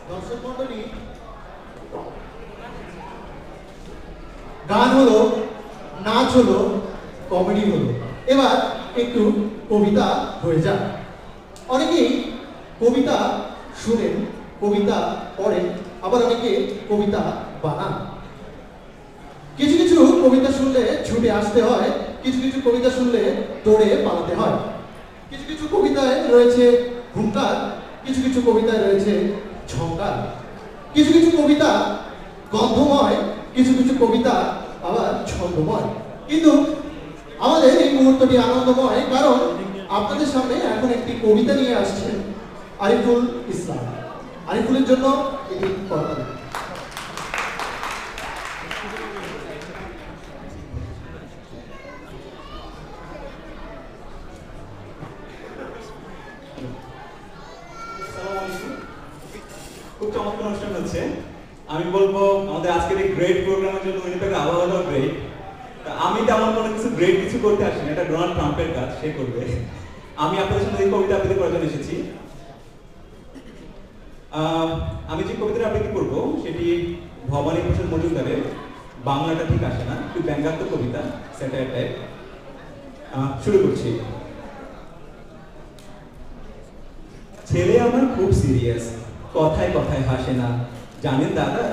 দর্শক মণ্ডলী, গান হলো, নাচ হলো, কমেডি হলো, এবার একটু কবিতা হয়ে যাক। অনেকেই কবিতা শুনেন, কবিতা পড়েন, আবার অনেকে কবিতা বানান। কিছু কিছু কবিতা শুনলে ছুটে আসতে হয়, কিছু কিছু কবিতা শুনলে দৌড়ে পালাতে হয়। কিছু কিছু কবিতায় রয়েছে হুঙ্কার, কিছু কিছু কবিতায় রয়েছে ঝঙ্কার। কিছু কিছু কবিতা গন্ধময়, কিছু কিছু কবিতা আবার ছন্দময়। কিন্তু আমাদের এই মুহূর্তটি আনন্দময়, কারণ আপনাদের সামনে এখন একটি কবিতা নিয়ে আসছেন আরিফুল ইসলাম। আরিফুলের জন্য এটি কথা। খুব চমৎকার অনুষ্ঠান হচ্ছে। আমি বলবো আমাদের আজকের এই গ্রেট প্রোগ্রামের জন্য উইনিপেগ আবহাওয়া গ্রেট। আমি তেমন কোনো কিছু গ্রেট কিছু করতে আসিনি, এটা ডোনাল্ড ট্রাম্পের কাজ, সে করবে। আমি আপনাদের সামনে এই কবিতা আবৃত্তি করার জন্য এসেছি। আমি যে কবিতাটা আবৃত্তি করব সেটি ভবানী প্রসাদ মজুমদারের বাংলাটা ঠিক আসে না, একটু ব্যঙ্গাত্মক কবিতা, স্যাটায়ার টাইপ। শুরু করছি। ছেলে আমার খুব সিরিয়াস, কথায় কথায় হাসে না। জানেন দাদা,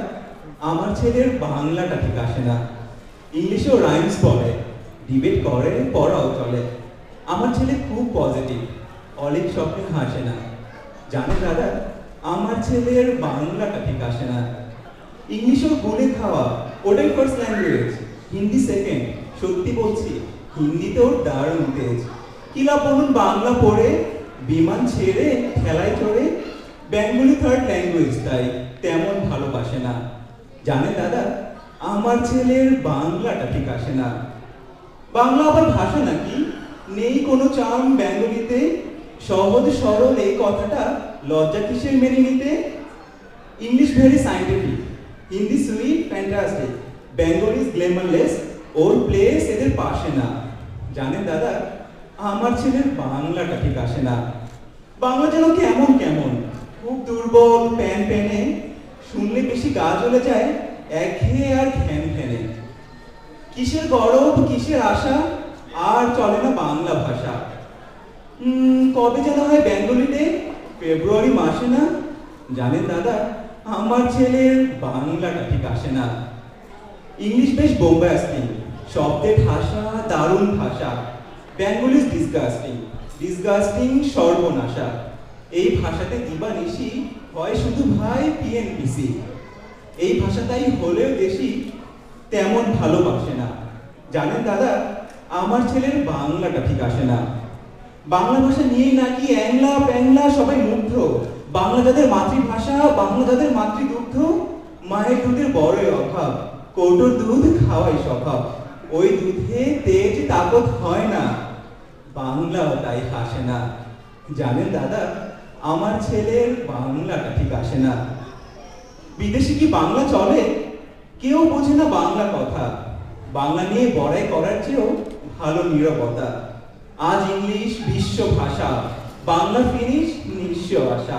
আমার ছেলের বাংলাটা ঠিক আসে না। ইংলিশেও রাইমস বলে, ডিবেট করে, পড়াও চলে। আমার ছেলে খুব পজিটিভ, অলিক স্বপ্নে হাসে না। জানেন দাদা, আমার ছেলের বাংলাটা ঠিক আসে না। ইংলিশেও গুলে খাওয়া, ওটাই ফার্স্ট ল্যাঙ্গুয়েজ, হিন্দি সেকেন্ড। সত্যি বলছি, হিন্দিতেও দারুণ তেজ। কিলা বলুন বাংলা পড়ে, বিমান ছেড়ে ঠেলায় চড়ে। বেঙ্গলি থার্ড ল্যাঙ্গুয়েজ, তাই তেমন ভালোবাসে না। জানে দাদা, আমার ছেলের বাংলাটা ঠিক আসে না। বাংলা আবার ভাষা নাকি? নেই কোনো চার্ম বেঙ্গলিতে। সহজ সরল এই কথাটা লজ্জা কিসের মেনে নিতে। English very scientific, Hindi sweet fantastic, Bengali is glamourless, or place এদের পাশে না। জানেন দাদা, আমার ছেলের বাংলাটা ঠিক আসে না। বাংলা যেন কেমন কেমন, খুব দুর্বল, প্যান প্যানে। শুনলে বেশি গা জ্বলে যায়, একঘেয়ে আর ঘ্যান ঘ্যানে। কিসের গরব, কিসের আশা, আর চলে না বাংলা ভাষা। কবে যেন হয় বেঙ্গলি ডে, ফেব্রুয়ারি মাসে না। জানেন দাদা, আমার ছেলের বাংলাটা ঠিক আসে না। ইংলিশ বেশ বোম্বাস্টিং, শব্দের ভাষা দারুণ ভাষা। বেঙ্গলি ইজ ডিসগাস্টিং, ডিসগাস্টিং সর্বনাশা। এই ভাষাতে দিবানিশি হয় শুধু ভাই পিএনপিসি। এই ভাষাটাই হলেও দেশি, তেমন ভালোবাসে না। জানেন দাদা, আমার ছেলের বাংলাটা ঠিক আসে না। বাংলা ভাষা নিয়েই নাকি অ্যাংলা প্যাংলা সবাই মুগ্ধ। বাংলা যাদের মাতৃভাষা, বাংলা যাদের মাতৃদুগ্ধ। মায়ের দুধের বড়ই অভাব, কৌটোর দুধ খাওয়াই স্বভাব। ওই দুধে তেজ তাকত হয় না, বাংলাও তাই হাসে না। জানেন দাদা, আমার ছেলের বাংলাটা ঠিক আসে না। বিদেশে কি বাংলা চলে? কেউ বোঝে না বাংলা কথা। বাংলা নিয়ে বড়াই করার চেয়েও ভালো নীরবতা। আজ ইংলিশ বিশ্ব ভাষা, বাংলা ফিনিশ নিঃস্ব আশা।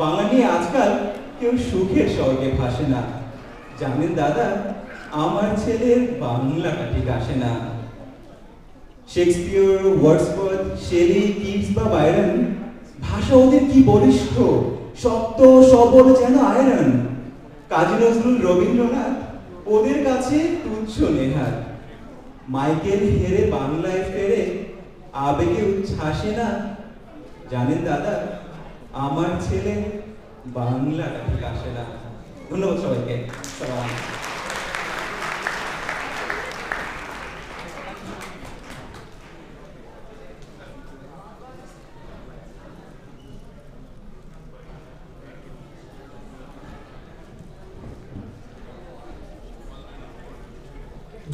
বাংলা নিয়ে আজকাল কেউ সুখের স্বর্গে ভাসে না। জানেন দাদা, আমার ছেলের বাংলাটা ঠিক আসে না। শেক্সপিয়র, ওয়ার্ডসওয়ার্থ, শেলি, কিটস বা বাইরন, ভাষা ওদের কি বলিষ্ঠ, শক্ত সবল যেন আয়রন। কাজী নজরুল, রবীন্দ্রনাথ, ওদের কাছে তুচ্ছ নেহাত। মাইকেল হেরে বাংলায় ফেরে, আবেগে উচ্ছ্বাসে না। জানেন দাদা, আমার ছেলে বাংলাটা ঠিক আসে না। ধন্যবাদ সবাইকে। সালাম।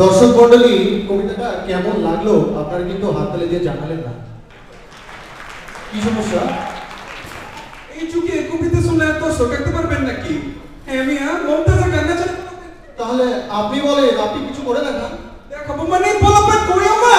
দর্শক মন্ডলী, কবিতাটা কেমন লাগলো আপনারা কিন্তু হাততালি দিয়ে জানালেন না। কি সমস্যা? এই যুগে কবিতা শুনলে এত দর্শক রাখতে পারবেন নাকি? হ্যাঁ মিয়া, মমতাজের কান্না চালাতে হবে। তাহলে আপনি বলেন, আপনি কিছু করে দেখান। দেখাবো মানে বলবেন কই আমা?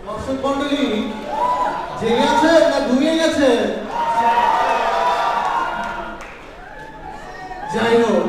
দর্শক মন্ডলী জেগে আছে না ঘুমিয়ে গেছে? যাই হোক,